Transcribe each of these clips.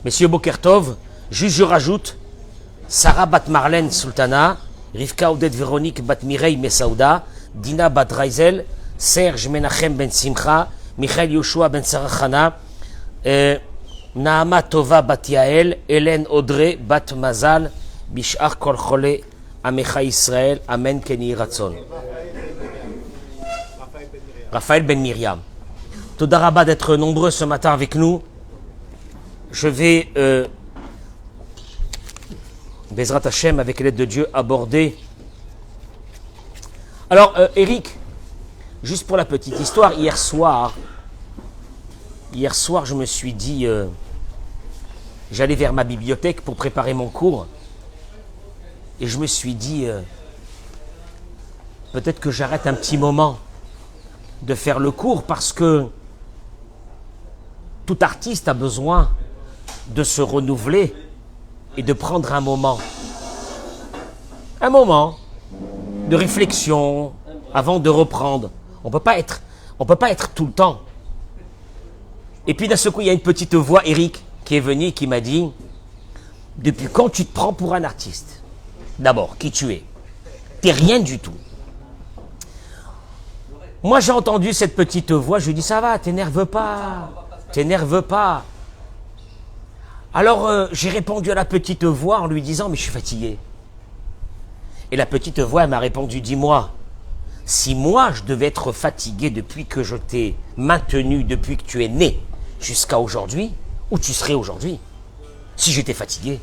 Messieurs Bokertov, juste je rajoute Sarah Bat Marlène Sultana, Rivka Odette Véronique Bat Mireille Messaouda, Dina Bat Raizel, Serge Menachem Ben Simcha, Michael Yoshua Ben Sarachana, Naama Tova Bat Yael, Hélène Audrey Bat Mazal, Bishar Kol Chole, Amecha Israël, Amen Keni Ratzon. Raphaël Ben Myriam. Toda Rabba d'être nombreux ce matin avec nous. Je vais, Bezrat Hashem, avec l'aide de Dieu, aborder. Alors, Eric, juste pour la petite histoire, hier soir, je me suis dit, j'allais vers ma bibliothèque pour préparer mon cours, et je me suis dit, peut-être que j'arrête un petit moment de faire le cours, parce que tout artiste a besoin de se renouveler et de prendre un moment de réflexion avant de reprendre. On peut pas être tout le temps. Et puis d'un seul coup, il y a une petite voix, Eric, qui est venue et qui m'a dit, depuis quand tu te prends pour un artiste? D'abord, qui tu es? T'es rien du tout. Moi, j'ai entendu cette petite voix, je lui ai dit, ça va, t'énerve pas. Alors, j'ai répondu à la petite voix en lui disant, mais je suis fatigué. Et la petite voix, elle m'a répondu, dis-moi, si moi, je devais être fatigué depuis que je t'ai maintenu, depuis que tu es né, jusqu'à aujourd'hui, où tu serais aujourd'hui, si j'étais fatigué?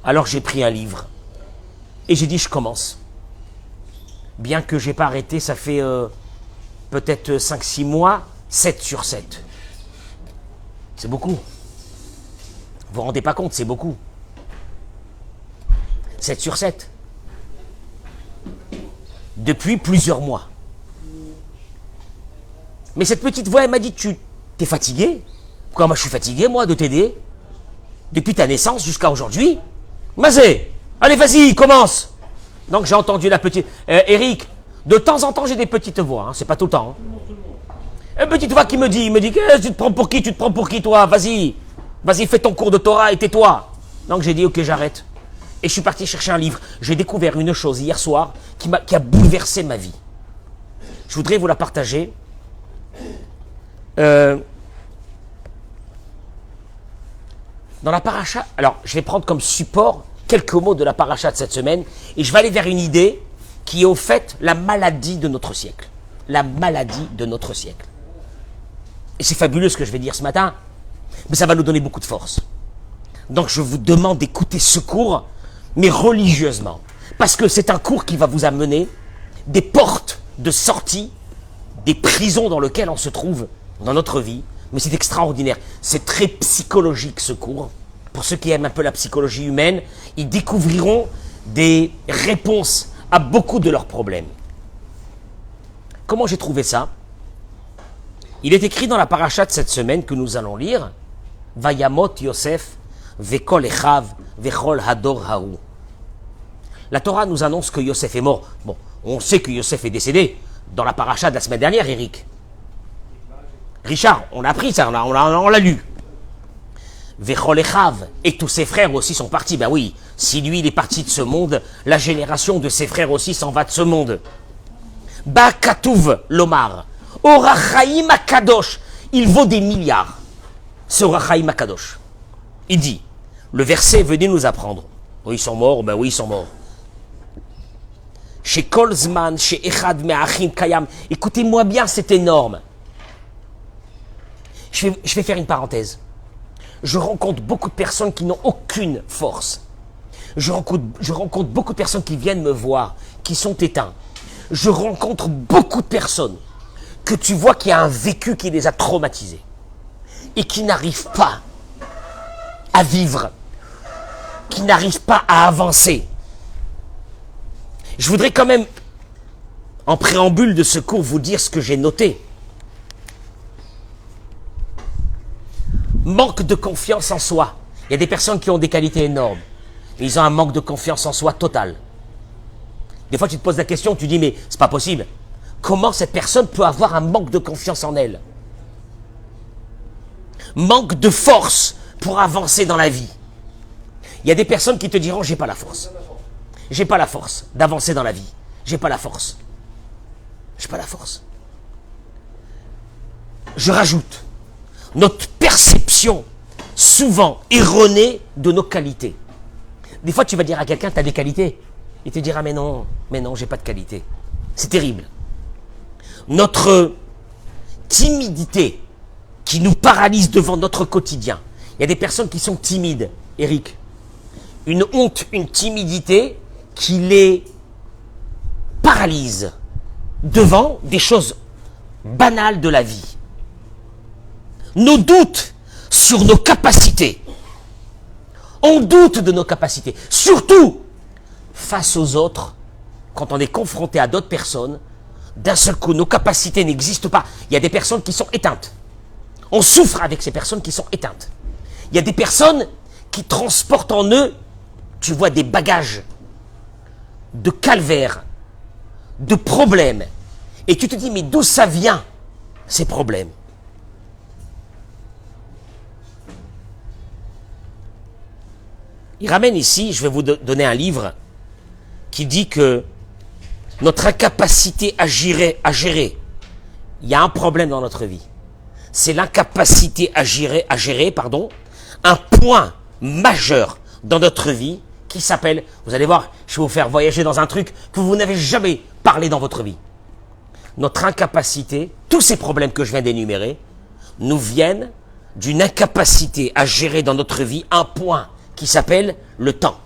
Alors, j'ai pris un livre et j'ai dit, je commence. Bien que je n'ai pas arrêté, ça fait peut-être 5-6 mois, 7 sur 7. C'est beaucoup. Vous vous rendez pas compte, c'est beaucoup. 7 sur 7. Depuis plusieurs mois. Mais cette petite voix, elle m'a dit, tu t'es fatigué? Pourquoi moi je suis fatigué, moi, de t'aider? Depuis ta naissance jusqu'à aujourd'hui? Mazé, allez, vas-y, commence. Donc j'ai entendu la petite... Eric, de temps en temps, j'ai des petites voix, hein, c'est pas tout le temps. Hein. Une petite voix qui me dit, qu'est-ce que tu te prends pour qui? Tu te prends pour qui, toi? Vas-y, fais ton cours de Torah et tais-toi. Donc j'ai dit, ok, j'arrête. Et je suis parti chercher un livre. J'ai découvert une chose hier soir qui a bouleversé ma vie. Je voudrais vous la partager. Dans la paracha, alors je vais prendre comme support quelques mots de la paracha de cette semaine et je vais aller vers une idée qui est au fait la maladie de notre siècle. La maladie de notre siècle. Et c'est fabuleux ce que je vais dire ce matin, mais ça va nous donner beaucoup de force. Donc je vous demande d'écouter ce cours, mais religieusement. Parce que c'est un cours qui va vous amener des portes de sortie des prisons dans lesquelles on se trouve dans notre vie. Mais c'est extraordinaire. C'est très psychologique ce cours. Pour ceux qui aiment un peu la psychologie humaine, ils découvriront des réponses à beaucoup de leurs problèmes. Comment j'ai trouvé ça? Il est écrit dans la paracha de cette semaine que nous allons lire, Vayamot Yosef Vekol Echav Vechol Hador Haou. La Torah nous annonce que Yosef est mort. Bon, on sait que Yosef est décédé dans la paracha de la semaine dernière, Eric. Richard, on a appris ça, on l'a lu. Vechol Echav, et tous ses frères aussi sont partis. Ben oui, si lui il est parti de ce monde, la génération de ses frères aussi s'en va de ce monde. Ba Katouv Lomar, Orachaim Akadosh, il vaut des milliards. Ce Orachaim Akadosh. Il dit, le verset venez nous apprendre. Oh, ils sont morts, ben oui, ils sont morts. Chez Kolzman, chez Echad Me'achim Kayam, écoutez-moi bien, c'est énorme. Je vais faire une parenthèse. Je rencontre beaucoup de personnes qui n'ont aucune force. Je rencontre beaucoup de personnes qui viennent me voir, qui sont éteints. Je rencontre beaucoup de personnes que tu vois qu'il y a un vécu qui les a traumatisés et qui n'arrivent pas à vivre, qui n'arrivent pas à avancer. Je voudrais quand même, en préambule de ce cours, vous dire ce que j'ai noté. Manque de confiance en soi. Il y a des personnes qui ont des qualités énormes, mais ils ont un manque de confiance en soi total. Des fois, tu te poses la question, tu dis, mais c'est pas possible. Comment cette personne peut avoir un manque de confiance en elle? Manque de force pour avancer dans la vie. Il y a des personnes qui te diront, j'ai pas la force. J'ai pas la force d'avancer dans la vie. J'ai pas la force. J'ai pas la force. Je rajoute, notre perception souvent erronée de nos qualités. Des fois, tu vas dire à quelqu'un, tu as des qualités. Il te dira, mais non, j'ai pas de qualité. C'est terrible. Notre timidité qui nous paralyse devant notre quotidien. Il y a des personnes qui sont timides, Eric. Une honte, une timidité qui les paralyse devant des choses banales de la vie. Nos doutes sur nos capacités. On doute de nos capacités. Surtout face aux autres, quand on est confronté à d'autres personnes, d'un seul coup, nos capacités n'existent pas. Il y a des personnes qui sont éteintes. On souffre avec ces personnes qui sont éteintes. Il y a des personnes qui transportent en eux, tu vois, des bagages de calvaire, de problèmes. Et tu te dis, mais d'où ça vient, ces problèmes? Il ramène ici, je vais vous donner un livre qui dit que notre incapacité à gérer, il y a un problème dans notre vie. C'est l'incapacité à gérer, un point majeur dans notre vie qui s'appelle, vous allez voir, je vais vous faire voyager dans un truc que vous n'avez jamais parlé dans votre vie. Notre incapacité, tous ces problèmes que je viens d'énumérer, nous viennent d'une incapacité à gérer dans notre vie un point qui s'appelle le temps.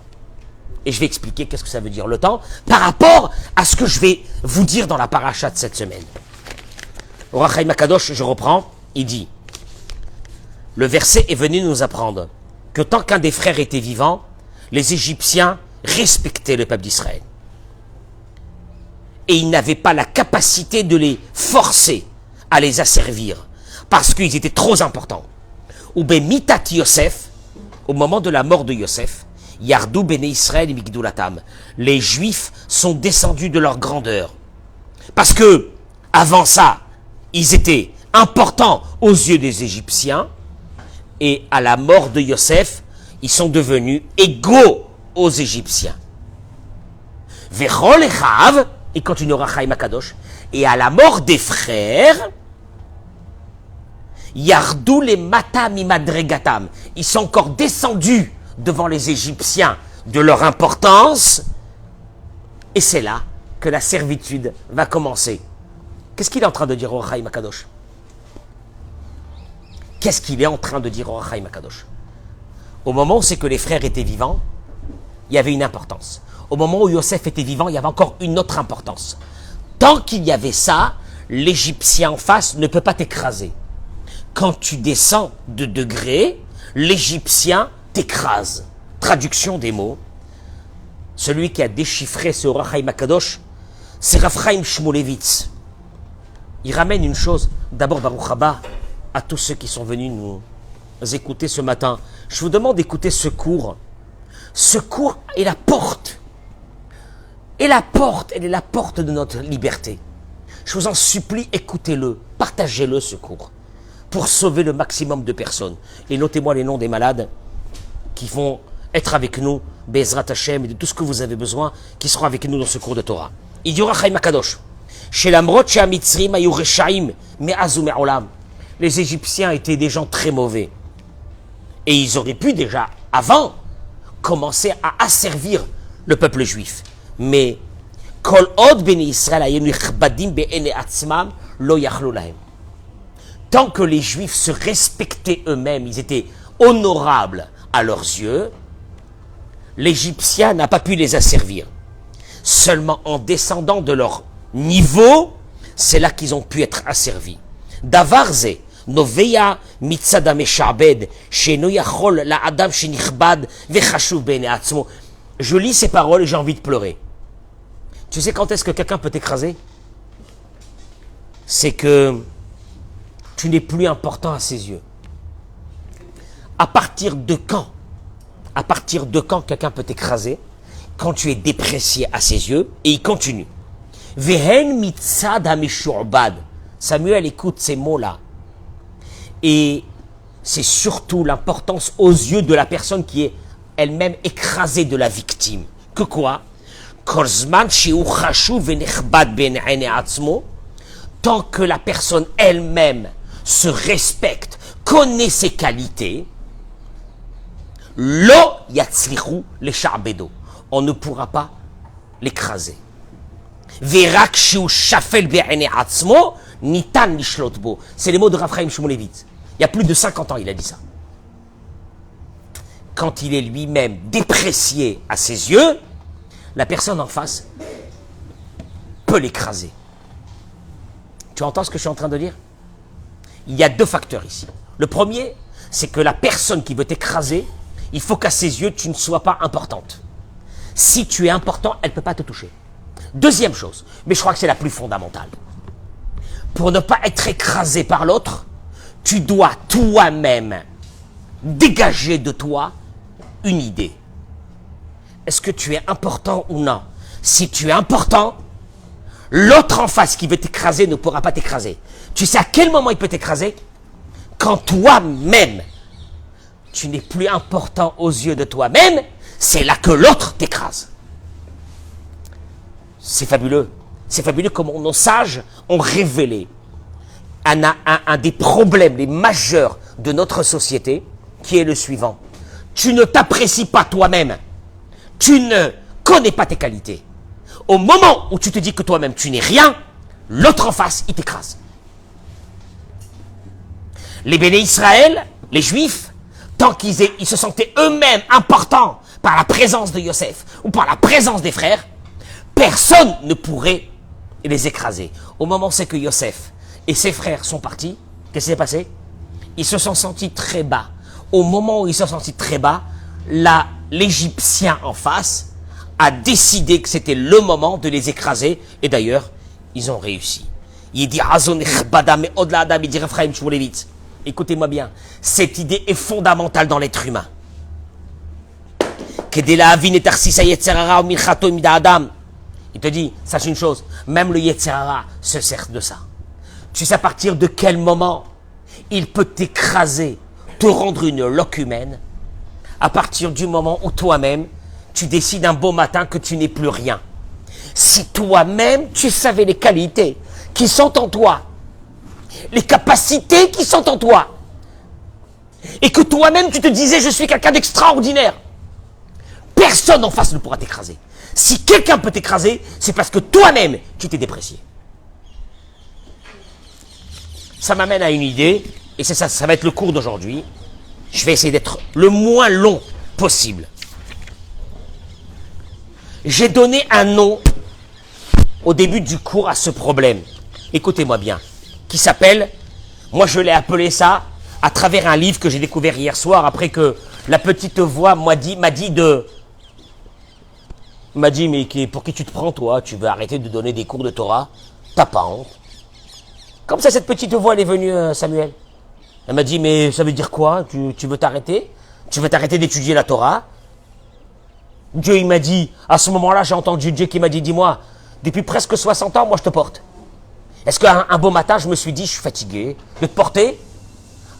Et je vais expliquer qu'est-ce que ça veut dire le temps par rapport à ce que je vais vous dire dans la paracha de cette semaine. Au Ohr HaChaim HaKadosh, je reprends, il dit, le verset est venu nous apprendre que tant qu'un des frères était vivant, les Égyptiens respectaient le peuple d'Israël. Et ils n'avaient pas la capacité de les forcer à les asservir, parce qu'ils étaient trop importants. Ou ben mitat Yosef, au moment de la mort de Yosef, Yardou bene Israël et Migdoulatam, les Juifs sont descendus de leur grandeur. Parce que, avant ça, ils étaient importants aux yeux des Égyptiens, et à la mort de Yosef, ils sont devenus égaux aux Égyptiens. Vechol echav, il continue Ohr HaChaim HaKadosh, et à la mort des frères, Yardou les mata mimadregatam, ils sont encore descendus devant les Égyptiens de leur importance, et c'est là que la servitude va commencer. Qu'est-ce qu'il est en train de dire Ohr HaChaim HaKadosh? Qu'est-ce qu'il est en train de dire Ohr HaChaim HaKadosh? Au moment où c'est que les frères étaient vivants, il y avait une importance. Au moment où Yosef était vivant, il y avait encore une autre importance. Tant qu'il y avait ça, l'Égyptien en face ne peut pas t'écraser. Quand tu descends de degré, l'Égyptien t'écrase. Traduction des mots. Celui qui a déchiffré ce Ohr HaChaim HaKadosh, c'est Rav Chaim Shmulevitz. Il ramène une chose. D'abord, Baruch Haba, à tous ceux qui sont venus nous écouter ce matin. Je vous demande d'écouter ce cours. Ce cours est la porte. Et la porte, elle est la porte de notre liberté. Je vous en supplie, écoutez-le, partagez-le ce cours, pour sauver le maximum de personnes. Et notez-moi les noms des malades qui vont être avec nous, Bezrat Hashem, et de tout ce que vous avez besoin, qui seront avec nous dans ce cours de Torah. Il dit Ohr HaChaim HaKadosh, Shelamrot she'amitzrim hayu reshaim me'az u'me'olam. Les Égyptiens étaient des gens très mauvais. Et ils auraient pu déjà, avant, commencer à asservir le peuple juif. Mais, Kol od bnei Israël hayenu nichbadim be'enei atzmam lo yachlu lahem. Tant que les Juifs se respectaient eux-mêmes, ils étaient honorables à leurs yeux, l'Égyptien n'a pas pu les asservir. Seulement en descendant de leur niveau, c'est là qu'ils ont pu être asservis. Davarze, noveya mitzada meshabed, sheno yachol la adam shenichbad vechashuv bene atzmo. Je lis ces paroles et j'ai envie de pleurer. Tu sais quand est-ce que quelqu'un peut t'écraser? C'est que tu n'es plus important à ses yeux. À partir de quand quelqu'un peut t'écraser? Quand tu es déprécié à ses yeux, et il continue. Vehen mitzad hameshu'bad. Samuel écoute ces mots-là. Et c'est surtout l'importance aux yeux de la personne qui est elle-même écrasée de la victime. Que quoi? Tant que la personne elle-même se respecte, connaît ses qualités, lo yatzlichu les charbedo. On ne pourra pas l'écraser. Verak shiu shafel be'ene atzmo nitan lishlot bo. C'est les mots de Raphaël Shmulevitz. Il y a plus de 50 ans, il a dit ça. Quand il est lui-même déprécié à ses yeux, la personne en face peut l'écraser. Tu entends ce que je suis en train de dire? Il y a deux facteurs ici. Le premier, c'est que la personne qui veut t'écraser, il faut qu'à ses yeux, tu ne sois pas importante. Si tu es important, elle ne peut pas te toucher. Deuxième chose, mais je crois que c'est la plus fondamentale. Pour ne pas être écrasé par l'autre, tu dois toi-même dégager de toi une idée. Est-ce que tu es important ou non? Si tu es important, l'autre en face qui veut t'écraser ne pourra pas t'écraser. Tu sais à quel moment il peut t'écraser? Quand toi-même, tu n'es plus important aux yeux de toi-même, c'est là que l'autre t'écrase. C'est fabuleux. C'est fabuleux comment nos sages ont révélé un des problèmes les majeurs de notre société, qui est le suivant. Tu ne t'apprécies pas toi-même. Tu ne connais pas tes qualités. Au moment où tu te dis que toi-même tu n'es rien, l'autre en face, il t'écrase. Les béné Israël, les Juifs, tant qu'ils se sentaient eux-mêmes importants par la présence de Yosef ou par la présence des frères, personne ne pourrait les écraser. Au moment où c'est que Yosef et ses frères sont partis, qu'est-ce qui s'est passé? Ils se sont sentis très bas. Au moment où ils se sont sentis très bas, l'Égyptien en face a décidé que c'était le moment de les écraser. Et d'ailleurs, ils ont réussi. Il dit écoutez-moi bien, cette idée est fondamentale dans l'être humain. Il te dit, sache une chose, même le Yetzirara se sert de ça. Tu sais à partir de quel moment il peut t'écraser, te rendre une locumène, à partir du moment où toi-même, tu décides un beau matin que tu n'es plus rien. Si toi-même, tu savais les qualités qui sont en toi, les capacités qui sont en toi, et que toi-même, tu te disais, je suis quelqu'un d'extraordinaire, personne en face ne pourra t'écraser. Si quelqu'un peut t'écraser, c'est parce que toi-même, tu t'es déprécié. Ça m'amène à une idée, et c'est ça, ça va être le cours d'aujourd'hui. Je vais essayer d'être le moins long possible. J'ai donné un nom au début du cours à ce problème. Écoutez-moi bien. Qui s'appelle, moi je l'ai appelé ça, à travers un livre que j'ai découvert hier soir, après que la petite voix m'a dit, mais pour qui tu te prends toi? Tu veux arrêter de donner des cours de Torah? T'as pas honte? Comme ça, cette petite voix, elle est venue, Samuel. Elle m'a dit, mais ça veut dire quoi? Tu veux t'arrêter? Tu veux t'arrêter d'étudier la Torah? Dieu, il m'a dit, à ce moment-là, j'ai entendu Dieu qui m'a dit, dis-moi, depuis presque 60 ans, moi, je te porte. Est-ce qu'un beau matin, je me suis dit, je suis fatigué de te porter?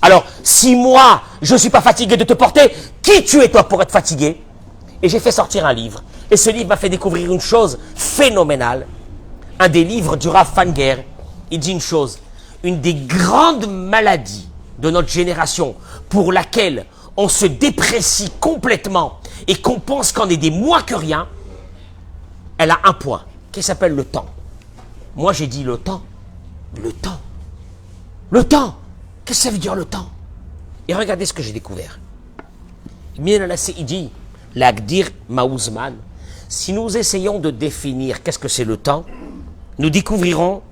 Alors, si moi, je ne suis pas fatigué de te porter, qui tu es, toi, pour être fatigué? Et j'ai fait sortir un livre. Et ce livre m'a fait découvrir une chose phénoménale. Un des livres du Rav Fanger, il dit une chose. Une des grandes maladies de notre génération pour laquelle on se déprécie complètement et qu'on pense qu'on est des moins que rien, elle a un point qui s'appelle le temps. Moi, j'ai dit le temps. Le temps. Le temps. Qu'est-ce que ça veut dire le temps? Et regardez ce que j'ai découvert. Il dit, l'Agdir Maouzman, si nous essayons de définir qu'est-ce que c'est le temps, nous découvrirons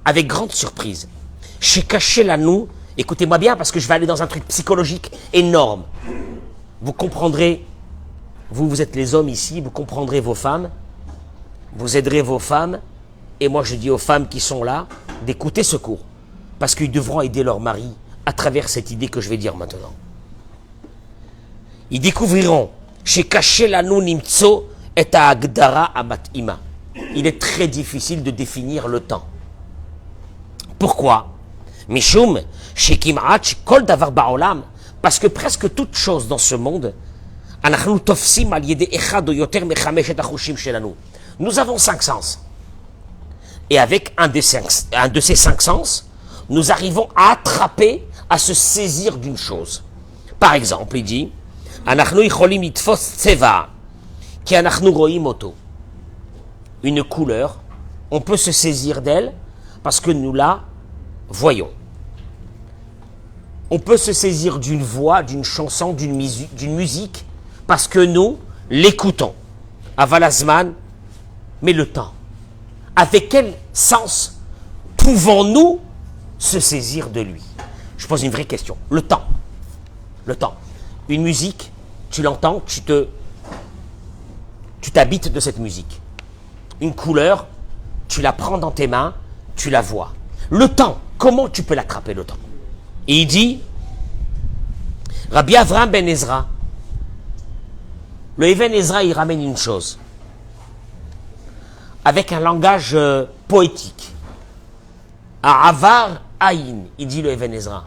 avec grande surprise, chez caché là nous, écoutez-moi bien parce que je vais aller dans un truc psychologique énorme. Vous comprendrez, vous êtes les hommes ici, vous comprendrez vos femmes, vous aiderez vos femmes, et moi je dis aux femmes qui sont là d'écouter ce cours, parce qu'ils devront aider leur mari à travers cette idée que je vais dire maintenant. Ils découvriront chez caché la nous nimtso et à agdara amat'ima. Il est très difficile de définir le temps. Pourquoi? Mishum, chez kim'ach kol davar ba'olam, Parce que presque toute chose dans ce monde, nous avons 5 sens. Et avec un de ces 5 sens, nous arrivons à attraper, à se saisir d'une chose. Par exemple, il dit, une couleur, on peut se saisir d'elle parce que nous la voyons. On peut se saisir d'une voix, d'une chanson, d'une musique, parce que nous l'écoutons. Avalazman, mais le temps. Avec quel sens pouvons-nous se saisir de lui? Je pose une vraie question. Le temps. Le temps. Une musique, tu l'entends, tu t'habites de cette musique. Une couleur, tu la prends dans tes mains, tu la vois. Le temps, comment tu peux l'attraper, le temps? Et il dit, Rabbi Avraham ben Ezra, le Even Ezra, il ramène une chose, avec un langage poétique. À Avar Aïn, il dit le Even Ezra.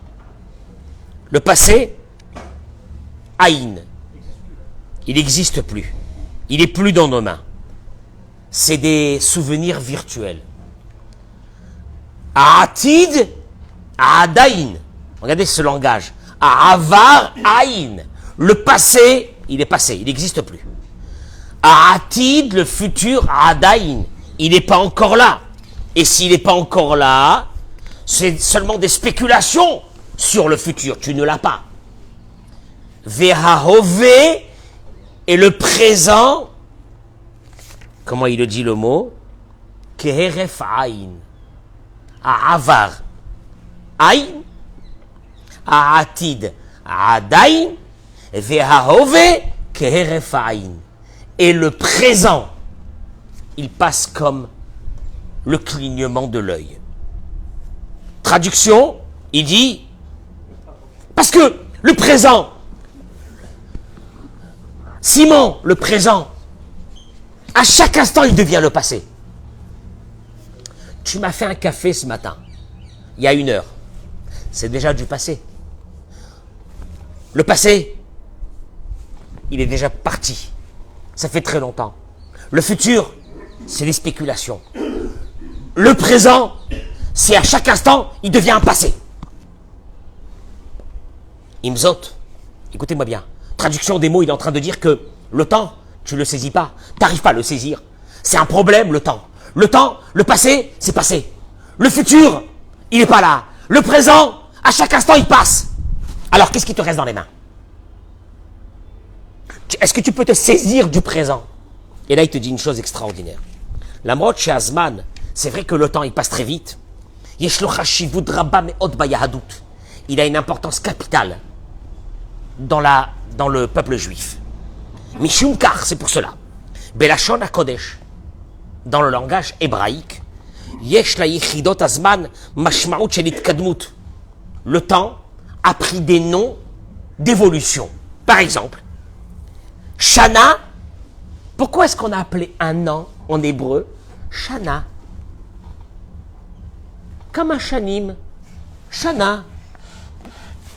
Le passé, Aïn, il n'existe plus. Il n'est plus dans nos mains. C'est des souvenirs virtuels. Atid, Adaïn. Regardez ce langage. Avar Aïn. Le passé, il est passé, il n'existe plus. Atid, le futur, Adaïn. Il n'est pas encore là. Et s'il n'est pas encore là, c'est seulement des spéculations sur le futur. Tu ne l'as pas. Vehahove et le présent. Comment il le dit le mot? Keheref Aïn. Avar Aïn. Atid Adaïn. Vehahove Keheref Aïn. Et le présent, il passe comme le clignement de l'œil. Traduction, il dit, parce que le présent, Simon, le présent, à chaque instant, il devient le passé. Tu m'as fait un café ce matin, il y a 1 heure. C'est déjà du passé. Le passé, il est déjà parti. Ça fait très longtemps. Le futur, c'est des spéculations. Le présent, c'est à chaque instant, il devient un passé. Imzot, écoutez-moi bien. Traduction des mots, il est en train de dire que le temps, tu ne le saisis pas. Tu n'arrives pas à le saisir. C'est un problème, le temps. Le temps, le passé, c'est passé. Le futur, il n'est pas là. Le présent, à chaque instant, il passe. Alors, qu'est-ce qui te reste dans les mains? Est-ce que tu peux te saisir du présent? Et là, il te dit une chose extraordinaire. L'amrot chez Azman, c'est vrai que le temps, il passe très vite. Il a une importance capitale dans le peuple juif. Mishumkar, c'est pour cela. Belashon HaKodesh, dans le langage hébraïque, Yesh la yichidot azman mashmaut shelit kadmut. Le temps a pris des noms d'évolution. Par exemple, Shana. Pourquoi est-ce qu'on a appelé un an en hébreu Shana? Comme un shanim. Shana.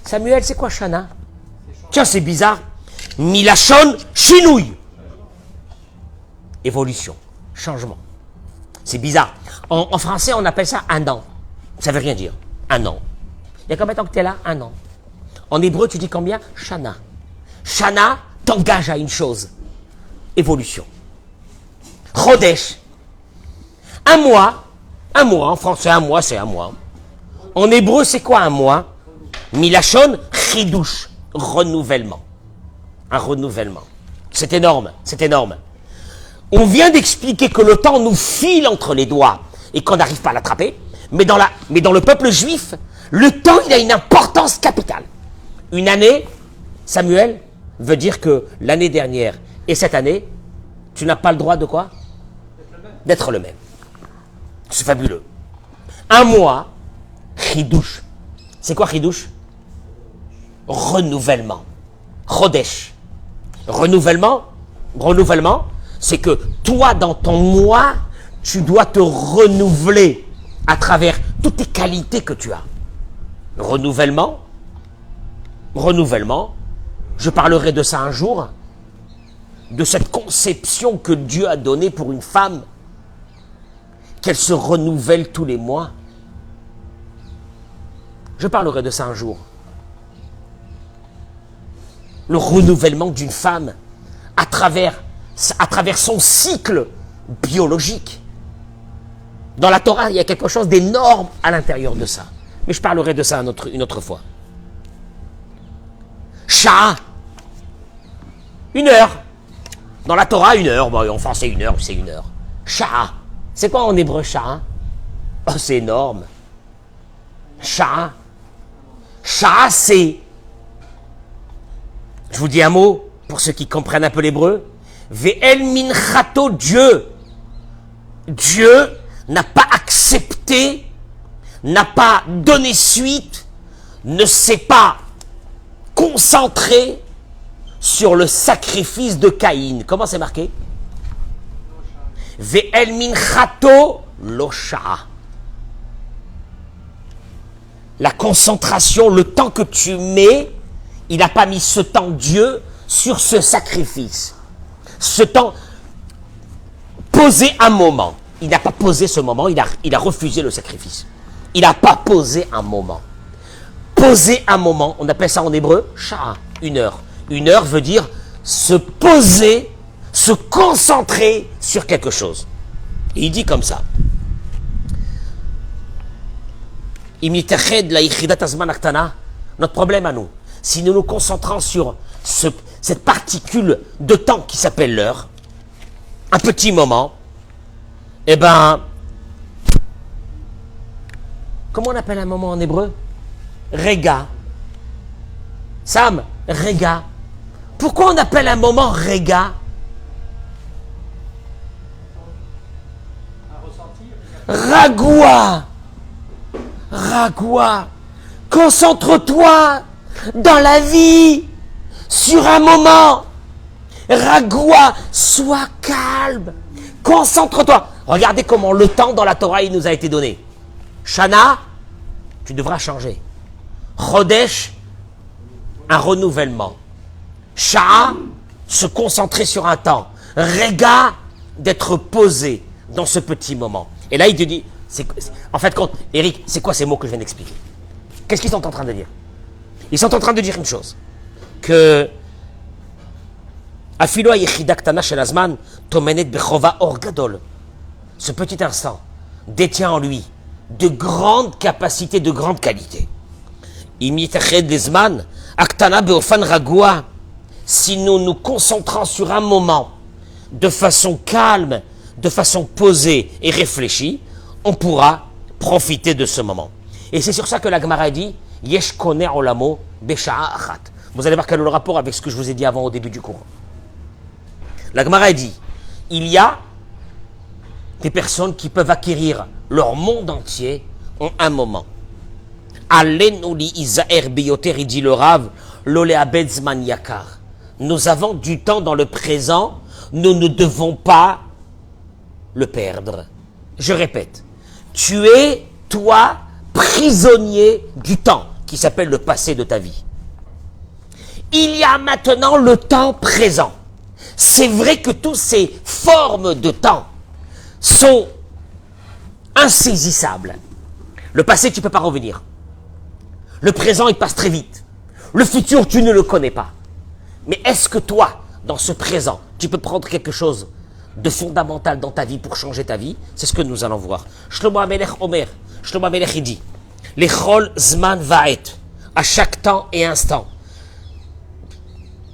Samuel, c'est quoi Shana? Tiens, c'est bizarre. Milachon Shinouï. Évolution, changement. C'est bizarre. En français, on appelle ça un an. Ça veut rien dire. Un an. Il y a combien de temps que tu es là? Un an. En hébreu, tu dis combien? Shana. Shana t'engage à une chose. Évolution. Chodesh. Un mois. Un mois. En français, un mois, c'est un mois. En hébreu, c'est quoi un mois? Milachon Chidush. Renouvellement. Un renouvellement. C'est énorme. C'est énorme. On vient d'expliquer que le temps nous file entre les doigts et qu'on n'arrive pas à l'attraper. Mais dans le peuple juif, le temps, il a une importance capitale. Une année, Samuel, veut dire que l'année dernière et cette année, tu n'as pas le droit de quoi? D'être le même. C'est fabuleux. Un mois, chidouche. C'est quoi chidouche? Renouvellement. Chodesh. Renouvellement, c'est que toi, dans ton moi, tu dois te renouveler à travers toutes les qualités que tu as. Renouvellement, renouvellement, je parlerai de ça un jour, de cette conception que Dieu a donnée pour une femme, qu'elle se renouvelle tous les mois. Je parlerai de ça un jour. Le renouvellement d'une femme à travers son cycle biologique. Dans la Torah, il y a quelque chose d'énorme à l'intérieur de ça. Mais je parlerai de ça une autre fois. Sha'a. 1 heure. Dans la Torah, 1 heure. Bon, en français, 1 heure, c'est 1 heure. Sha'a. C'est quoi en hébreu, Sha'a? Oh, c'est énorme. Sha'a. Sha'a, c'est... Je vous dis un mot, pour ceux qui comprennent un peu l'hébreu. Ve'el minchato, Dieu. Dieu n'a pas accepté, n'a pas donné suite, ne s'est pas concentré sur le sacrifice de Caïn. Comment c'est marqué? Ve'el minchato lo sha'a. La concentration, le temps que tu mets, il n'a pas mis ce temps Dieu sur ce sacrifice. Ce temps, poser un moment. Il n'a pas posé ce moment, il a refusé le sacrifice. Il n'a pas posé un moment. Poser un moment, on appelle ça en hébreu, sha'a, 1 heure. 1 heure veut dire se poser, se concentrer sur quelque chose. Et il dit comme ça. Notre problème à nous, si nous nous concentrons sur cette particule de temps qui s'appelle l'heure, un petit moment, eh ben, comment on appelle un moment en hébreu? Rega. Sam, rega. Pourquoi on appelle un moment rega? Ragoua. Ragoua. Concentre-toi dans la vie sur un moment. Ragoua. Sois calme. Concentre-toi. Regardez comment le temps dans la Torah il nous a été donné. Shana, tu devras changer. Chodesh, un renouvellement. Sha'a, se concentrer sur un temps. Rega, d'être posé dans ce petit moment. Et là, il te dit, en fait, Eric, c'est quoi ces mots que je viens d'expliquer? Qu'est-ce qu'ils sont en train de dire? Ils sont en train de dire une chose. Que Afilo Yechidak Tana Shel Azman Tomenet Bechova Or Gadol. Ce petit instant détient en lui de grandes capacités, de grandes qualités. Imitached Lezman Aktana Beofan Ragoua. Si nous nous concentrons sur un moment de façon calme, de façon posée et réfléchie, on pourra profiter de ce moment. Et c'est sur ça que la Gemara dit Yesh Koner Olamo Besha'a Achat. Vous allez voir quel est le rapport avec ce que je vous ai dit avant au début du cours. La Gemara dit il y a des personnes qui peuvent acquérir leur monde entier en un moment. Alenouli Isaer Biyoter, dit le Rav, Lole Abed Zman Yakar. Nous avons du temps dans le présent, nous ne devons pas le perdre. Je répète, tu es, toi, prisonnier du temps qui s'appelle le passé de ta vie. Il y a maintenant le temps présent. C'est vrai que toutes ces formes de temps sont insaisissables. Le passé, tu ne peux pas revenir. Le présent, il passe très vite. Le futur, tu ne le connais pas. Mais est-ce que toi, dans ce présent, tu peux prendre quelque chose de fondamental dans ta vie pour changer ta vie? C'est ce que nous allons voir. Shlomo HaMelech Omer, Shlomo HaMelech il dit, Lechol Zman Vaet, à chaque temps et instant.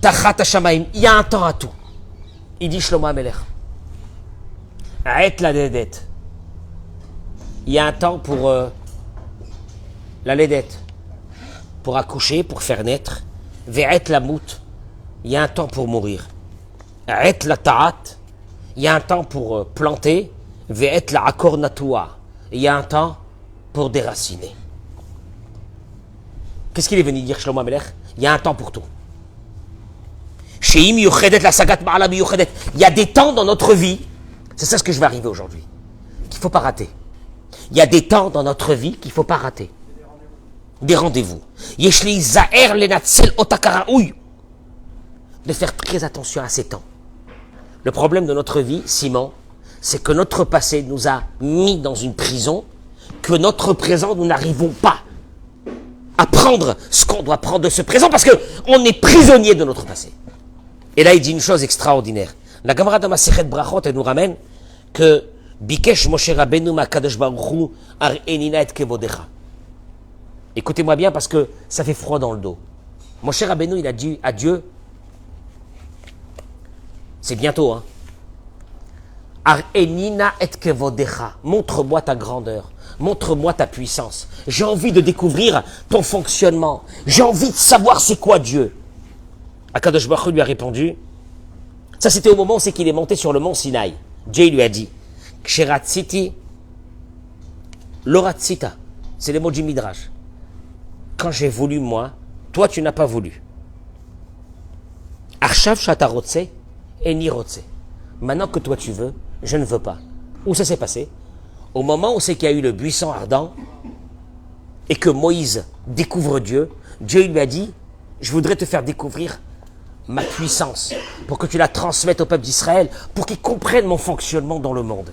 Tachat HaShamayim, il y a un temps à tout. Il dit Shlomo HaMelech. Aet la ledette. Il y a un temps pour la ledette, pour accoucher, pour faire naître. Ve'et la mout. Il y a un temps pour mourir. Aet la ta'at. Il y a un temps pour planter. Ve'et la akor natua. Il y a un temps pour déraciner. Qu'est-ce qu'il est venu dire Shlomo HaMelech? Il y a un temps pour tout. Sheim yuchedet la sagat ma'ala yuchedet. Il y a des temps dans notre vie. C'est ça ce que je vais arriver aujourd'hui. Qu'il ne faut pas rater. Il y a des temps dans notre vie qu'il ne faut pas rater. des rendez-vous. Yeshli Zahir Lenatzel Otakaraouy. De faire très attention à ces temps. Le problème de notre vie, Simon, c'est que notre passé nous a mis dans une prison, que notre présent, nous n'arrivons pas à prendre ce qu'on doit prendre de ce présent parce qu'on est prisonnier de notre passé. Et là, il dit une chose extraordinaire. La Gemara de Masechet Brachot, elle nous ramène que Bikesh Moshe Rabbeinu Makadosh Baruch Hu Ar Enina et Kevodecha. Écoutez-moi bien parce que ça fait froid dans le dos. Moshe Rabbeinu, il a dit à Dieu, c'est bientôt, hein. Ar Enina et Kevodecha. Montre-moi ta grandeur. Montre-moi ta puissance. J'ai envie de découvrir ton fonctionnement. J'ai envie de savoir c'est quoi Dieu. Akadosh Baruch Hu lui a répondu. Ça, c'était au moment où c'est qu'il est monté sur le mont Sinaï. Dieu lui a dit, Ksheratziti, Loratzita. C'est les mots du Midrash. Quand j'ai voulu, moi, toi, tu n'as pas voulu. Arshav Shatarotse et Nirotse. Maintenant que toi, tu veux, je ne veux pas. Où ça s'est passé? Au moment où c'est qu'il y a eu le buisson ardent et que Moïse découvre Dieu, Dieu lui a dit, je voudrais te faire découvrir ma puissance, pour que tu la transmettes au peuple d'Israël, pour qu'ils comprennent mon fonctionnement dans le monde.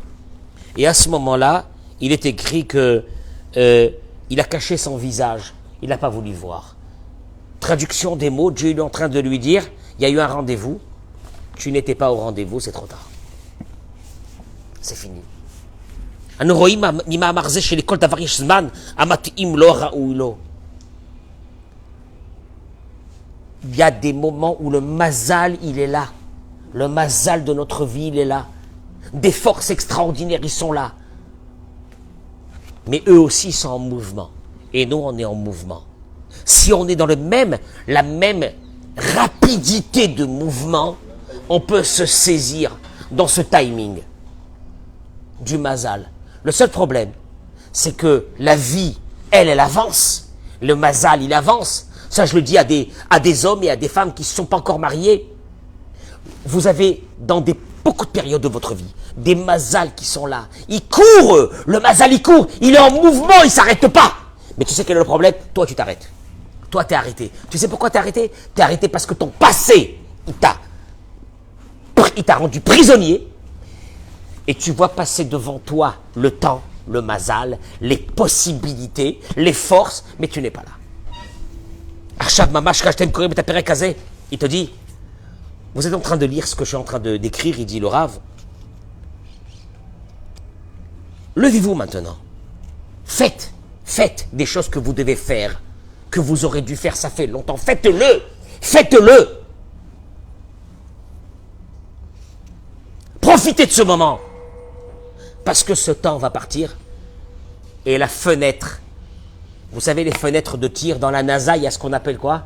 Et à ce moment-là, il est écrit que il a caché son visage, il n'a pas voulu voir. Traduction des mots, Dieu est en train de lui dire, il y a eu un rendez-vous, tu n'étais pas au rendez-vous, c'est trop tard. C'est fini. Il y a des moments où le mazal, il est là. Le mazal de notre vie, il est là. Des forces extraordinaires, ils sont là. Mais eux aussi sont en mouvement. Et nous, on est en mouvement. Si on est dans la même rapidité de mouvement, on peut se saisir dans ce timing du mazal. Le seul problème, c'est que la vie, elle avance. Le mazal, il avance. Ça, je le dis à des hommes et à des femmes qui ne se sont pas encore mariés. Vous avez, dans beaucoup de périodes de votre vie, des mazals qui sont là. Ils courent. Le mazal, il court. Il est en mouvement, il ne s'arrête pas. Mais tu sais quel est le problème? Toi, tu t'arrêtes. Toi, tu es arrêté. Tu sais pourquoi tu es arrêté? Tu es arrêté parce que ton passé, il t'a rendu prisonnier. Et tu vois passer devant toi le temps, le mazal, les possibilités, les forces, mais tu n'es pas là. Il te dit, vous êtes en train de lire ce que je suis en train de décrire, il dit le Rav. Levez-vous maintenant. Faites des choses que vous devez faire, que vous aurez dû faire, ça fait longtemps. Faites-le. Profitez de ce moment. Parce que ce temps va partir et la fenêtre, vous savez les fenêtres de tir, dans la NASA, il y a ce qu'on appelle quoi?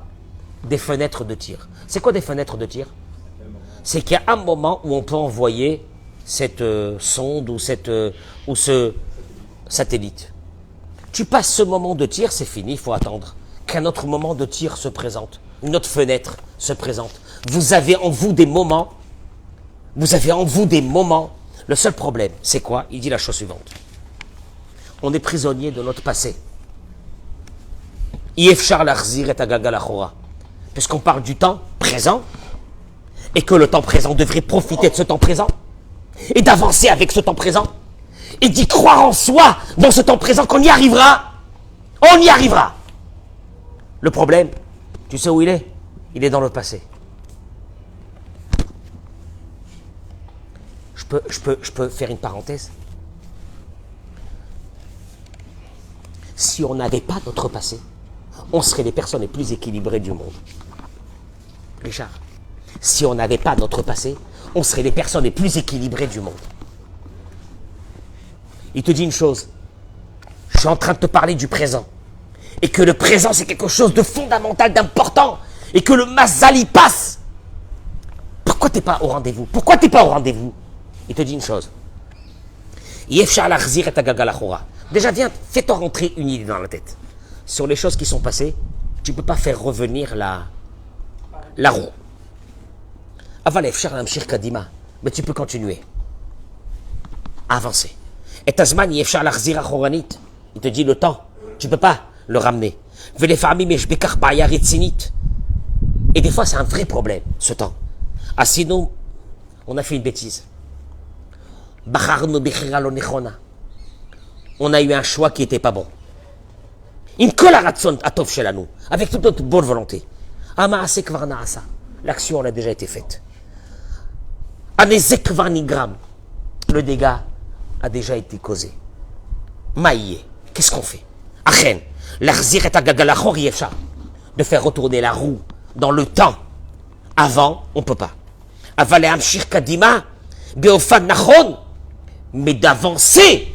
Des fenêtres de tir. C'est quoi des fenêtres de tir? C'est qu'il y a un moment où on peut envoyer cette sonde ou ce satellite. Tu passes ce moment de tir, c'est fini, il faut attendre qu'un autre moment de tir se présente, une autre fenêtre se présente. Vous avez en vous des moments. Le seul problème, c'est quoi? Il dit la chose suivante. On est prisonnier de notre passé. Puisqu'on parle du temps présent, et que le temps présent devrait profiter de ce temps présent, et d'avancer avec ce temps présent, et d'y croire en soi, dans ce temps présent, qu'on y arrivera. On y arrivera. Le problème, tu sais où il est? Il est dans le passé. Je peux faire une parenthèse. Si on n'avait pas notre passé, on serait les personnes les plus équilibrées du monde. Richard, si on n'avait pas notre passé, on serait les personnes les plus équilibrées du monde. Il te dit une chose, je suis en train de te parler du présent, et que le présent c'est quelque chose de fondamental, d'important, et que le mazal y passe. Pourquoi t'es pas au rendez-vous? Il te dit une chose. Déjà, viens, fais-toi rentrer une idée dans la tête. Sur les choses qui sont passées, tu ne peux pas faire revenir la roue. Mais tu peux continuer. Avancer. Et Tazman, il te dit le temps, tu ne peux pas le ramener. Et des fois, c'est un vrai problème, ce temps. Ah, sinon, on a fait une bêtise. On a eu un choix qui n'était pas bon. Avec toute notre bonne volonté. L'action, elle a déjà été faite. Le dégât a déjà été causé. Maïe, qu'est-ce qu'on fait? De faire retourner la roue dans le temps. Avant, on ne peut pas. Mais d'avancer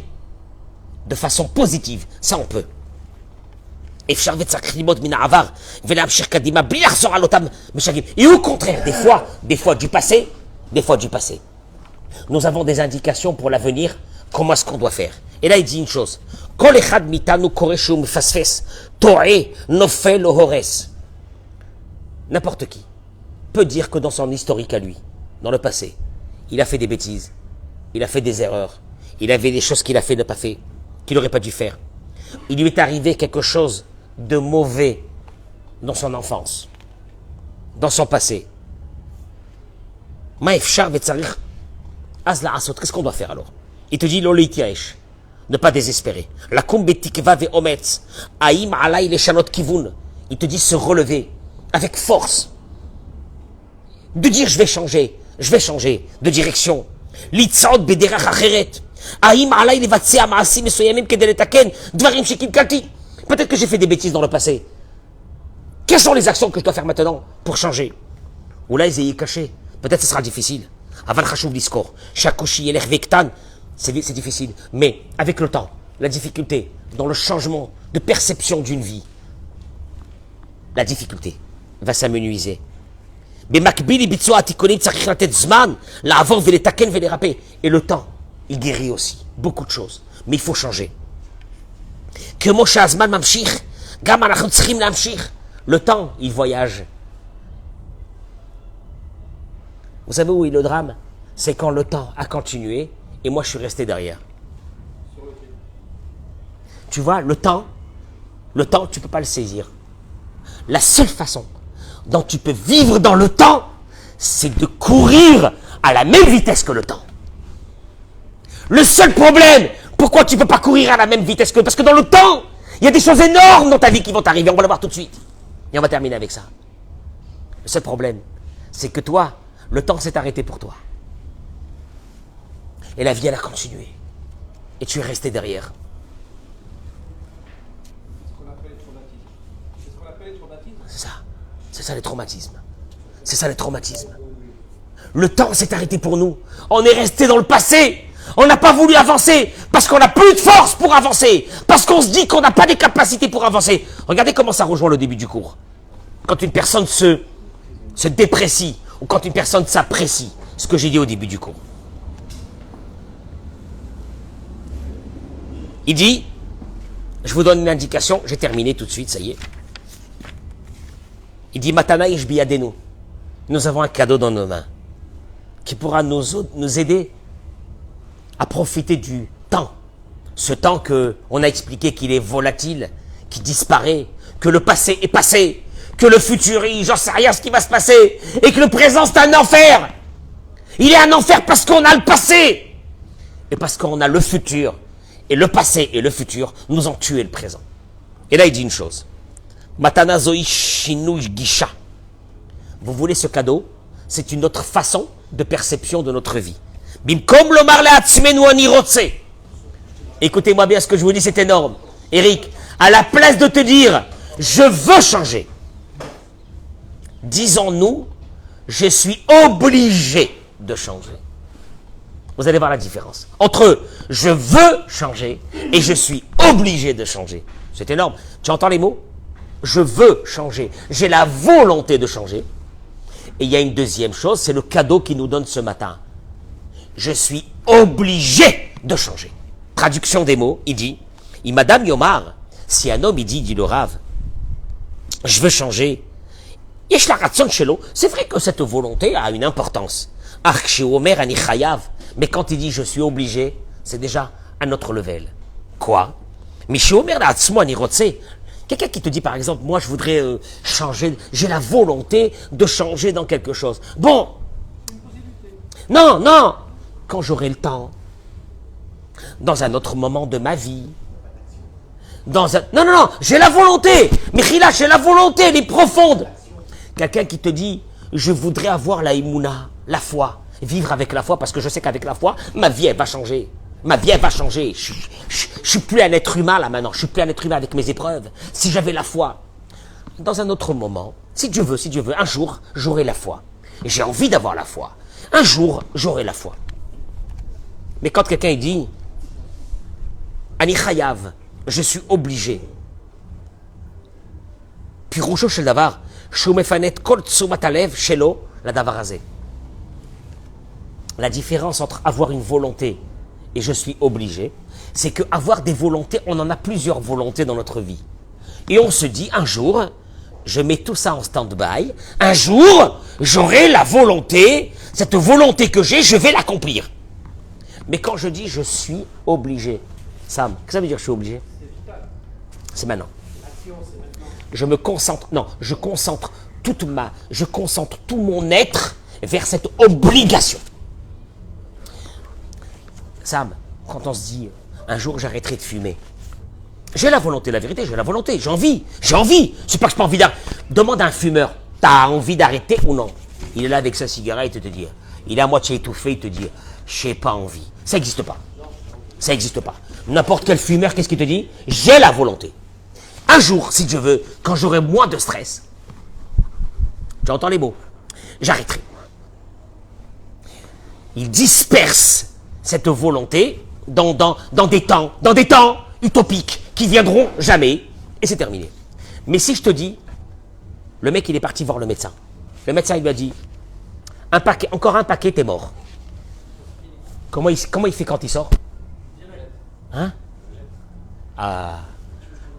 de façon positive, ça on peut. Et au contraire, des fois du passé, nous avons des indications pour l'avenir, comment est-ce qu'on doit faire. Et là, il dit une chose. N'importe qui peut dire que dans son historique à lui, dans le passé, il a fait des bêtises, il a fait des erreurs, il avait des choses qu'il a fait, ne pas fait, qu'il n'aurait pas dû faire. Il lui est arrivé quelque chose de mauvais dans son enfance, dans son passé. Qu'est-ce qu'on doit faire alors? Il te dit, ne pas désespérer. Il te dit se relever avec force. De dire je vais changer de direction. Peut-être que j'ai fait des bêtises dans le passé. Quelles sont les actions que je dois faire maintenant pour changer? Ou là, ils aient caché. Peut-être que ce sera difficile. C'est difficile. Mais avec le temps, la difficulté dans le changement de perception d'une vie, la difficulté va s'amenuiser. Et le temps, il guérit aussi beaucoup de choses. Mais il faut changer. Le temps, il voyage. Vous savez où est le drame? C'est quand le temps a continué et moi je suis resté derrière. Tu vois, le temps, tu ne peux pas le saisir. La seule façon dont tu peux vivre dans le temps, c'est de courir à la même vitesse que le temps. Le seul problème, pourquoi tu ne peux pas courir à la même vitesse que... Parce que dans le temps, il y a des choses énormes dans ta vie qui vont t'arriver. On va le voir tout de suite. Et on va terminer avec ça. Le seul problème, c'est que toi, le temps s'est arrêté pour toi. Et la vie, elle a continué. Et tu es resté derrière. C'est ça. C'est ça les traumatismes. C'est ça les traumatismes. Le temps s'est arrêté pour nous. On est resté dans le passé. On n'a pas voulu avancer parce qu'on n'a plus de force pour avancer. Parce qu'on se dit qu'on n'a pas les capacités pour avancer. Regardez comment ça rejoint le début du cours. Quand une personne se déprécie ou quand une personne s'apprécie. Ce que j'ai dit au début du cours. Il dit, je vous donne une indication, j'ai terminé tout de suite, ça y est. Il dit, Matana Ishbiyadenu, nous avons un cadeau dans nos mains qui pourra nous aider à profiter du temps. Ce temps qu'on a expliqué qu'il est volatile, qui disparaît, que le passé est passé, que le futur, j'en sais rien ce qui va se passer, et que le présent c'est un enfer. Il est un enfer parce qu'on a le passé, et parce qu'on a le futur. Et le passé et le futur nous ont tué le présent. Et là, il dit une chose. Matana Zoi Shinu Gisha. Vous voulez ce cadeau? C'est une autre façon de perception de notre vie. Bimkom lomar le'atzmenu ani rotse. Écoutez-moi bien ce que je vous dis, c'est énorme. Eric, à la place de te dire, je veux changer, disons-nous, je suis obligé de changer. Vous allez voir la différence. Entre je veux changer et je suis obligé de changer. C'est énorme. Tu entends les mots? Je veux changer. J'ai la volonté de changer. Et il y a une deuxième chose, c'est le cadeau qu'il nous donne ce matin. Je suis obligé de changer. Traduction des mots, il dit, Madame Yomar, si un homme il dit le Rav, je veux changer, c'est vrai que cette volonté a une importance. Mais quand il dit je suis obligé, c'est déjà un autre level. Quoi? Quelqu'un qui te dit par exemple, moi je voudrais changer, j'ai la volonté de changer dans quelque chose. Bon, non, non, quand j'aurai le temps, dans un autre moment de ma vie, dans un... Non, non, non, j'ai la volonté, Michila, j'ai la volonté, elle est profonde. Quelqu'un qui te dit, je voudrais avoir la Emouna, la foi, vivre avec la foi, parce que je sais qu'avec la foi, ma vie, elle va changer. Ma vie, elle va changer. Je suis plus un être humain là maintenant. Je suis plus un être humain avec mes épreuves. Si j'avais la foi, dans un autre moment, si Dieu veut, un jour, j'aurai la foi. Et j'ai envie d'avoir la foi. Un jour, j'aurai la foi. Mais quand quelqu'un dit, Ani chayav, je suis obligé. Puis Roucho shel davar, shumefanet kol tsumat alev shelo la davar hazeh. La différence entre avoir une volonté et je suis obligé, c'est qu'avoir des volontés, on en a plusieurs volontés dans notre vie. Et on se dit, un jour, je mets tout ça en stand-by, un jour, j'aurai la volonté, cette volonté que j'ai, je vais l'accomplir. Mais quand je dis je suis obligé, Sam, qu'est-ce que ça veut dire je suis obligé? C'est maintenant. Je me concentre, non, je concentre tout mon être vers cette obligation. Sam, quand on se dit, un jour j'arrêterai de fumer, j'ai la volonté, la vérité, j'ai la volonté, j'ai envie. C'est pas que je n'ai pas envie d'arrêter. Demande à un fumeur, t'as envie d'arrêter ou non? Il est là avec sa cigarette et te dit, il est à moitié étouffé, il te dit, j'ai pas envie. Ça n'existe pas. Ça n'existe pas. N'importe quel fumeur, qu'est-ce qu'il te dit? J'ai la volonté. Un jour, si Dieu veut, quand j'aurai moins de stress, tu entends les mots, j'arrêterai. Il disperse cette volonté dans des temps utopiques qui viendront jamais, et c'est terminé. Mais si je te dis, le mec il est parti voir le médecin. Le médecin il lui a dit, encore un paquet, t'es mort. Comment il fait quand il sort? Hein? Ah.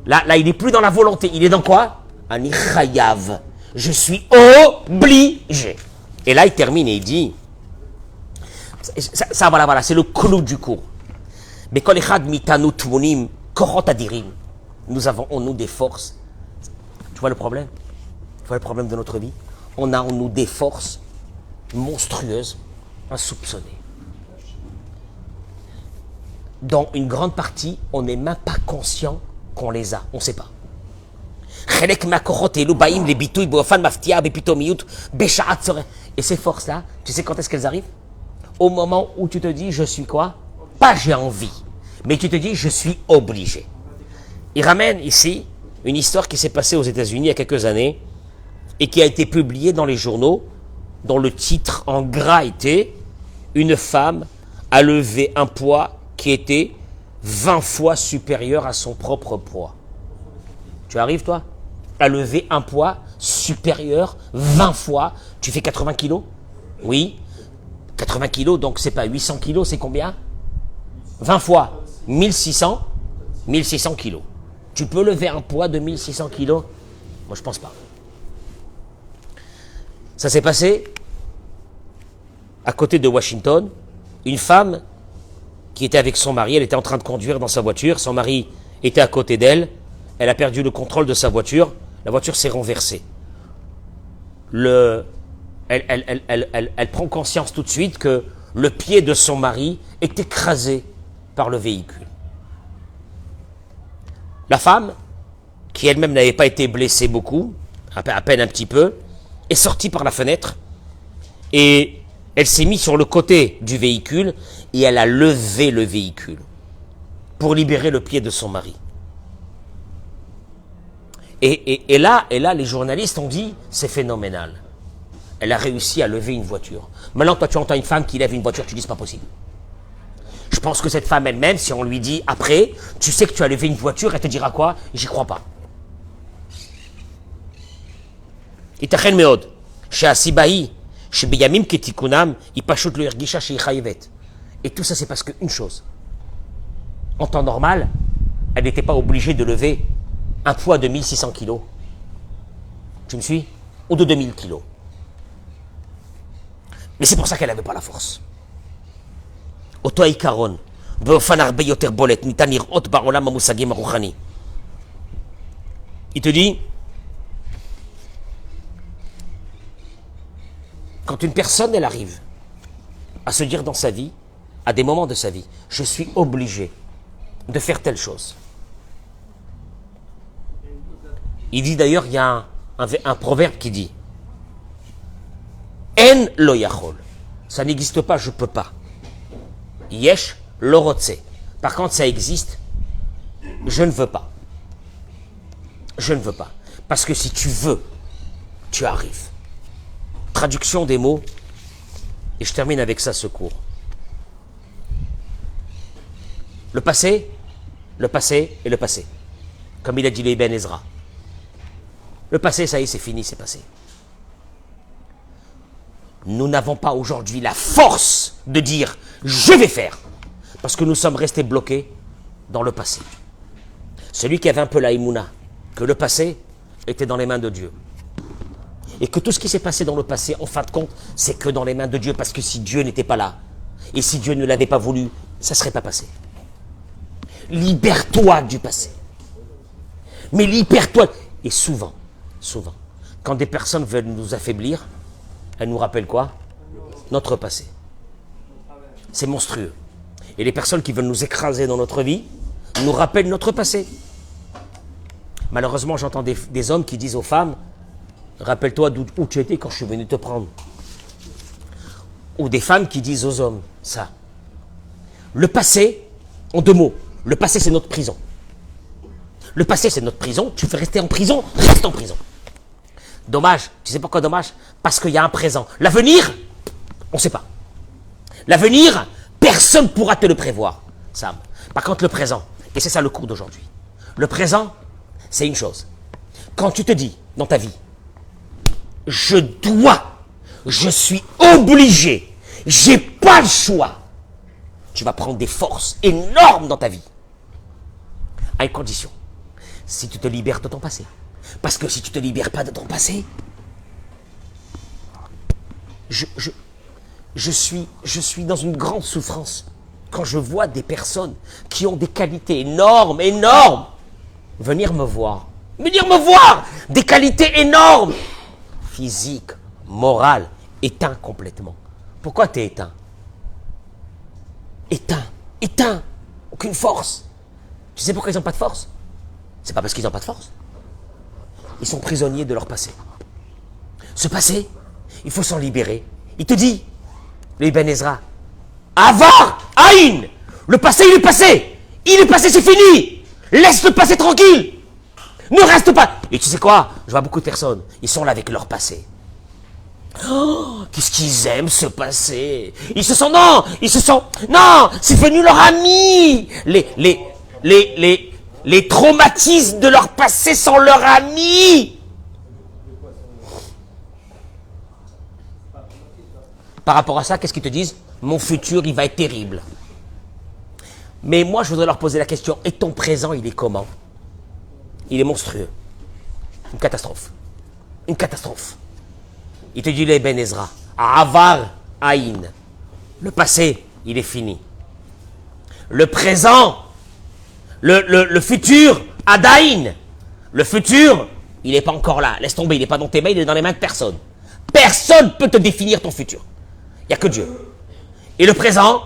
Là, il n'est plus dans la volonté, il est dans quoi? Ani chayav. Je suis obligé. Et là, il termine et il dit, ça voilà, c'est le clou du cours. Mais quand les chad mitanu tmunim korot adirim, nous avons en nous des forces. Tu vois le problème? Tu vois le problème de notre vie? On a en nous des forces monstrueuses, insoupçonnées. Dans une grande partie, on n'est même pas conscient qu'on les a. On ne sait pas. Et ces forces-là, tu sais quand est-ce qu'elles arrivent? Au moment où tu te dis, je suis quoi? Pas j'ai envie, mais tu te dis, je suis obligé. Il ramène ici une histoire qui s'est passée aux États-Unis il y a quelques années et qui a été publiée dans les journaux, dont le titre en gras était « Une femme a levé un poids qui était 20 fois supérieur à son propre poids. » Tu arrives, toi, à lever un poids supérieur 20 fois. Tu fais 80 kilos? Oui. 80 kilos, donc c'est pas 800 kilos, c'est combien? 20 fois. 1600 kilos. Tu peux lever un poids de 1600 kilos? Moi, je pense pas. Ça s'est passé à côté de Washington. Une femme qui était avec son mari, elle était en train de conduire dans sa voiture. Son mari était à côté d'elle. Elle a perdu le contrôle de sa voiture. La voiture s'est renversée. Elle prend conscience tout de suite que le pied de son mari est écrasé par le véhicule. La femme, qui elle-même n'avait pas été blessée beaucoup, à peine un petit peu, est sortie par la fenêtre et elle s'est mise sur le côté du véhicule et elle a levé le véhicule pour libérer le pied de son mari. Et là, les journalistes ont dit, c'est phénoménal. Elle a réussi à lever une voiture. Maintenant, toi, tu entends une femme qui lève une voiture, tu dis, c'est pas possible. Je pense que cette femme elle-même, si on lui dit après, tu sais que tu as levé une voiture, elle te dira quoi? J'y crois pas. Itachen meod, chez Asibahi, chez Beyamim Ketikunam, il pachot le ergisha chez Ichayevet. Et tout ça, c'est parce qu'une chose. En temps normal, elle n'était pas obligée de lever un poids de 1600 kilos. Tu me suis? Ou de 2000 kilos. Mais c'est pour ça qu'elle n'avait pas la force. Oto Aikaron, Beofan Arbe Yoter Bolet, Nitan Lirot Barolam Amusagim Aruchani. Il te dit, quand une personne, elle arrive à se dire dans sa vie, à des moments de sa vie, je suis obligé de faire telle chose. Il dit d'ailleurs, il y a un proverbe qui dit, En lo yachol. Ça n'existe pas, je peux pas. Yesh lo rotse. Par contre, ça existe, je ne veux pas. Je ne veux pas. Parce que si tu veux, tu arrives. Traduction des mots, et je termine avec ça ce cours. Le passé et le passé. Comme il a dit l'Ibn Ezra. Le passé, ça y est, c'est fini, c'est passé. Nous n'avons pas aujourd'hui la force de dire « je vais faire » parce que nous sommes restés bloqués dans le passé. Celui qui avait un peu la Emouna, que le passé était dans les mains de Dieu. Et que tout ce qui s'est passé dans le passé, en fin de compte, c'est que dans les mains de Dieu, parce que si Dieu n'était pas là, et si Dieu ne l'avait pas voulu, ça ne serait pas passé. Libère-toi du passé. Mais libère-toi. Et souvent, quand des personnes veulent nous affaiblir, elles nous rappellent quoi? Notre passé. C'est monstrueux. Et les personnes qui veulent nous écraser dans notre vie nous rappellent notre passé. Malheureusement, j'entends des hommes qui disent aux femmes, rappelle-toi où tu étais quand je suis venu te prendre. Ou des femmes qui disent aux hommes, ça. Le passé, en 2 mots, le passé c'est notre prison. Le passé c'est notre prison, tu veux rester en prison, reste en prison. Dommage, tu sais pourquoi dommage? Parce qu'il y a un présent. L'avenir, on ne sait pas. L'avenir, personne ne pourra te le prévoir, Sam. Par contre, le présent, et c'est ça le cours d'aujourd'hui. Le présent, c'est une chose. Quand tu te dis, dans ta vie, je suis obligé, j'ai pas le choix, tu vas prendre des forces énormes dans ta vie. À une condition, si tu te libères de ton passé. Parce que si tu ne te libères pas de ton passé, je suis dans une grande souffrance quand je vois des personnes qui ont des qualités énormes, venir me voir, des qualités énormes, physiques, morales, éteints complètement. Pourquoi tu es éteint? Éteint, aucune force. Tu sais pourquoi ils n'ont pas de force? C'est pas parce qu'ils n'ont pas de force. Ils sont prisonniers de leur passé. Ce passé, il faut s'en libérer. Il te dit, le Ibn Ezra, Avar, Aïn, le passé, il est passé. Il est passé, c'est fini. Laisse le passé tranquille. Ne reste pas. Et tu sais quoi? Je vois beaucoup de personnes, ils sont là avec leur passé. Oh, qu'est-ce qu'ils aiment ce passé. Non, c'est devenu leur ami. Les traumatismes de leur passé sont leurs amis. Par rapport à ça, qu'est-ce qu'ils te disent? Mon futur, il va être terrible. Mais moi, je voudrais leur poser la question, et ton présent, il est comment? Il est monstrueux. Une catastrophe. Une catastrophe. Il te dit, les Ben Ezra, Avar Aïn. Le passé, il est fini. Le présent, le futur, Adaïn. Le futur, il n'est pas encore là. Laisse tomber, il n'est pas dans tes mains, il est dans les mains de personne. Personne ne peut te définir ton futur. Il n'y a que Dieu. Et le présent,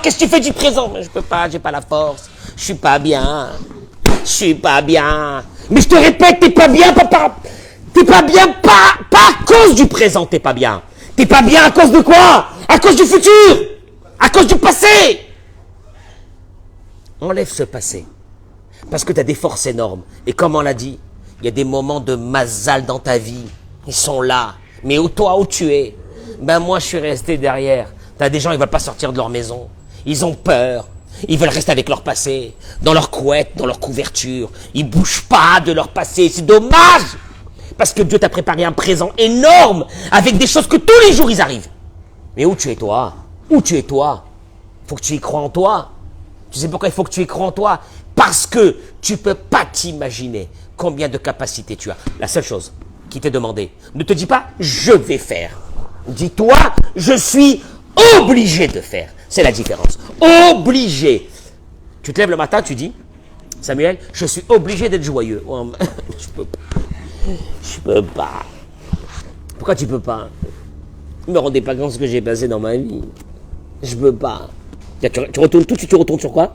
qu'est-ce que tu fais du présent? Je peux pas, j'ai pas la force. Je suis pas bien. Mais je te répète, t'es pas bien, papa. T'es pas bien, pas à cause du présent, t'es pas bien. T'es pas bien à cause de quoi? À cause du futur. À cause du passé. Enlève ce passé. Parce que tu as des forces énormes. Et comme on l'a dit, il y a des moments de mazal dans ta vie. Ils sont là. Mais toi, où tu es? Ben moi, je suis resté derrière. Tu as des gens, ils ne veulent pas sortir de leur maison. Ils ont peur. Ils veulent rester avec leur passé. Dans leur couette, dans leur couverture. Ils ne bougent pas de leur passé. C'est dommage. Parce que Dieu t'a préparé un présent énorme. Avec des choses que tous les jours, ils arrivent. Mais où tu es toi? Où tu es toi? Il faut que tu y crois en toi. Tu sais pourquoi il faut que tu y crois en toi? Parce que tu ne peux pas t'imaginer combien de capacités tu as. La seule chose qui t'est demandée, ne te dis pas « je vais faire ». Dis-toi « je suis obligé de faire ». C'est la différence. Obligé. Tu te lèves le matin, tu dis Samuel, je suis obligé d'être joyeux. Je peux pas. Je peux pas. Pourquoi tu peux pas? Vous ne me rendez pas compte ce que j'ai passé dans ma vie. Je peux pas. Tu retournes tout de suite, tu retournes sur quoi?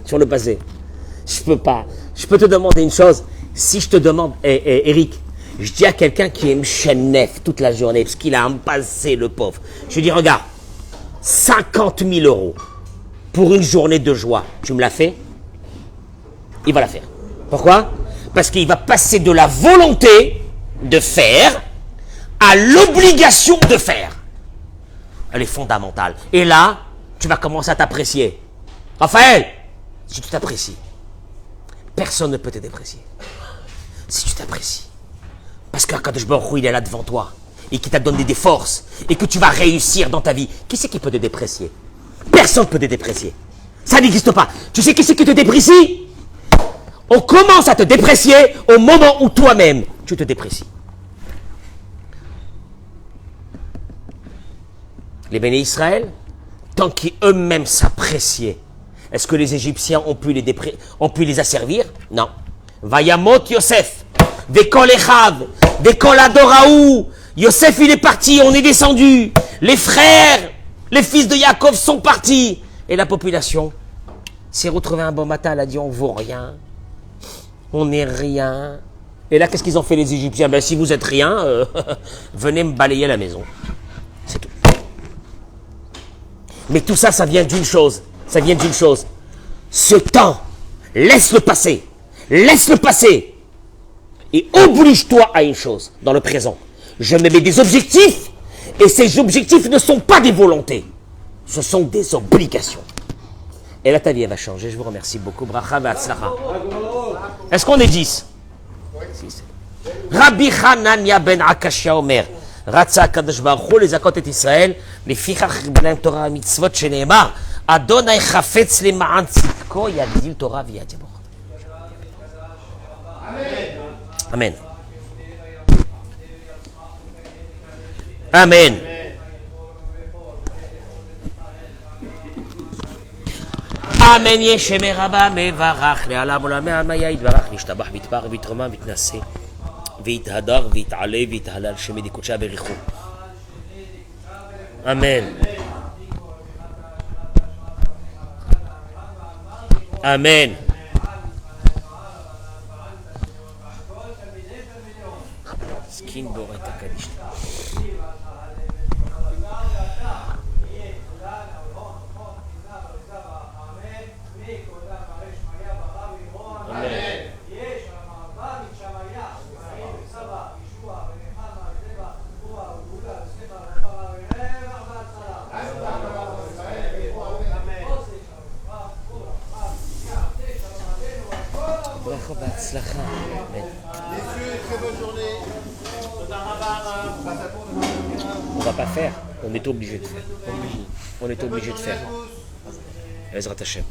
Sur le passé. Je peux pas. Je peux te demander une chose. Si je te demande, Eric, je dis à quelqu'un qui est mchenef toute la journée, parce qu'il a un passé, le pauvre. Je lui dis, regarde, 50 000 euros pour une journée de joie, tu me la fais? Il va la faire. Pourquoi? Parce qu'il va passer de la volonté de faire à l'obligation de faire. Elle est fondamentale. Et là, tu vas commencer à t'apprécier. Raphaël, si tu t'apprécies, personne ne peut te déprécier. Si tu t'apprécies. Parce qu'Akadosh Baruch Hu, il est là devant toi. Et qui t'a donné des forces. Et que tu vas réussir dans ta vie. Qui c'est qui peut te déprécier? Personne ne peut te déprécier. Ça n'existe pas. Tu sais qui c'est qui te déprécie? On commence à te déprécier au moment où toi-même, tu te déprécies. Les béné Israël, tant qu'eux-mêmes s'appréciaient, est-ce que les Égyptiens ont pu les asservir? Non. Vayamot Yosef, Vekol Echav, Vekol Adoraou. Yosef, il est parti, on est descendu. Les frères, les fils de Yaakov sont partis. Et la population s'est retrouvée un bon matin, elle a dit, on vaut rien. On n'est rien. Et là, qu'est-ce qu'ils ont fait les Égyptiens? Ben, si vous êtes rien, venez me balayer la maison. C'est tout. Mais tout ça, ça vient d'une chose. Ça vient d'une chose. Ce temps, laisse-le passer. Laisse-le passer. Et oblige-toi à une chose dans le présent. Je me mets des objectifs et ces objectifs ne sont pas des volontés. Ce sont des obligations. Et là, ta vie, elle va changer. Je vous remercie beaucoup. Bracha v'atzlacha. Est-ce qu'on est 10? Rabbi Hanania ben Akashia Omer. רצה הקדוש ברוך הוא לזכות את ישראל, לפיכך חיבר להם תורה ומצוות שנאמר, אדוני חפץ למען צדקו יגדיל תורה ויעצמו. אמן. אמן. אמן ישמר רבה מברך לעולם עולמי עלמיה יתברך וישתבח ויתפאר ויתרומם ויתנשא ויתהדר ויתעלה ויתהלל שמי דקודשה בריחו. אמן. אמן. סכין בורא תקדיש. On va pas faire, on est obligé de faire. On est obligé de faire. Ezrat Hashem.